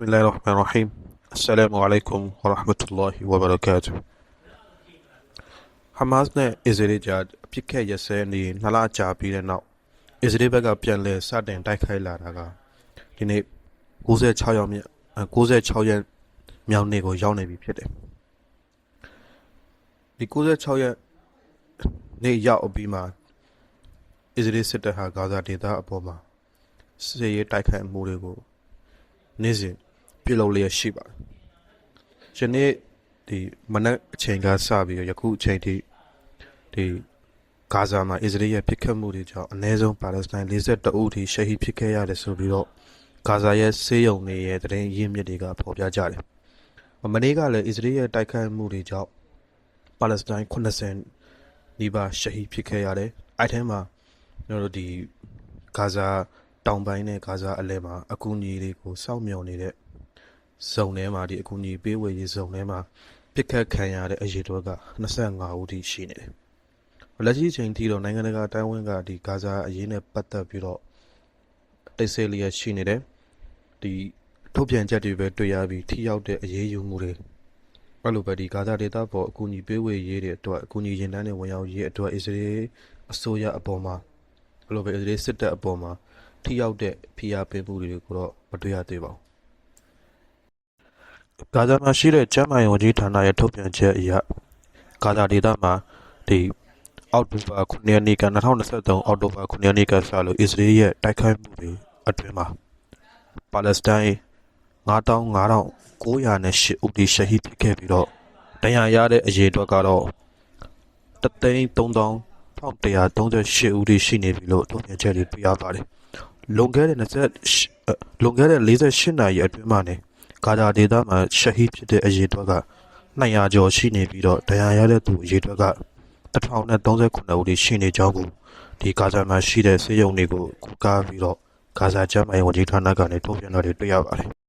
بسم الله الرحمن الرحيم السلام عليكم ورحمة الله وبركاته حماس နဲ့ Israel ကြားအဖြစ်ခဲ့ရစဲနေနှလားကြာပြီးတဲ့နောက် Israel ဘက်ကပြန်လဲစတင်တိုက်ခိုက်လာတာကဒီနေ့96ရက်မြောက်နေ့ကိုရောက်နေပြီဖြစ်တယ်ဒီ96ရက်နေ့ရောက်ပြီးမှ Israel စစ်တပ်ဟာဂါဇာဒေသအပေါ်မှာစစ်ရေးတိုက်ခိုက်မှုတွေကိုနေ့စဉ်ပြုလုပ်လျက်ရှိပါတယ်။ယနေ့ဒီမနက်အချိန်ကစပြီးယခုအချိန်ထိဒီဂါဇာမှာအစ္စရေးရဲ့ပစ်ခတ်မှုတွေကြောင့်အနည်းဆုံးပါလက်စတိုင်း42ဦးထိရှဟီဖြစ်ခဲ့ရတယ်ဆိုပြီးတော့ဂါဇာရဲ့ဆေးရုံတွေရဲ့သတင်းရင်းမြစ်တွေကဖော်ပြကြတယ်။မနေ့ကလည်းအစ္စရေးရဲ့တိုက်ခိုက်မှုတွေကြောင့်ပါလက်စတိုင်း80နီးပါးရှဟီဖြစ်ခဲ့ရတယ်။အဲ့ထဲမှာကျွန်တော်တို့ဒီဂါဇာတောင်ပိုင်းနဲ့ဂါဇာအလယ်မှာအကူအညီတွေကိုစောင့်မျှော်နေတဲ့ဇုံထဲမှာဒီအကူအညီပေးဝေရေးဇုံထဲမှာပစ်ခတ်ခံရတဲ့အရေအတွက်က25ဦးထိရှိနေတယ်။လက်ရှိအချိန်ထိတော့နိုင်ငံတကာတိုင်းဝန်ကဒီဂါဇာအရေးနဲ့ပတ်သက်ပြီးတော့တိတ်ဆိတ်လျက်ရှိနေတယ်။ဒီထုတ်ပြန်ချက်တွေပဲတွေ့ရပြီးထိရောက်တဲ့အရေးယူမှုတွေအဲ့လိုပဲဒီဂါဇာဒေသပေါ်အကူအညီပေးဝေရေးတွေအတွက်အကူအညီရင်တန်းတွေဝင်ရောက်ရေးအတွက်အစ္စရေးအစိုးရအပေါ်မှာအဲ့လိုပဲအစ္စရေးစစ်တပ်အပေါ်မှာထိရောက်တဲ့ဖိအားပေးမှုတွေကိုတော့မတွေ့ရသေးပါဘူး။ဂါဇာမှာရှိတဲ့ကျန်းမာရေးဝန်ကြီးဌာနရဲ့ထုတ်ပြန်ချက်အရဂါဇာဒေသမှာဒီအောက်တိုဘာ9ရက်နေ့က2023အောက်တိုဘာ9ရက်နေ့ကစလို့အစ္စရေးရဲ့တိုက်ခိုက်မှုတွေအတွင်းမှာပါလက်စတိုင်း95,908ဦးထိရှဟီဖြစ်ခဲ့ပြီးတော့တရားရတဲ့အရေအတွက်ကတော့1,338,138ဦးထိရှိနေပြီလို့ထုတ်ပြန်ချက်တွေပြရပါတယ်။လွန်ခဲ့တဲ့48နာရီအတွင်းမှာနေဂါဇာဒေသမှာရှဟီဖြစ်တဲ့အရေအတွက်က200ကျော်ရှိနေပြီးတော့တရားရတဲ့သူအရေအတွက်က1,039ဦးထိရှိနေကြောင်းကိုဒီဂါဇာမှာရှိတဲ့ဆေးရုံတွေကိုကူကားပြီးတော့ဂါဇာကျန်းမာရေးဝန်ကြီးဌာနကနေထုတ်ပြန်တာတွေတွေ့ရပါတယ်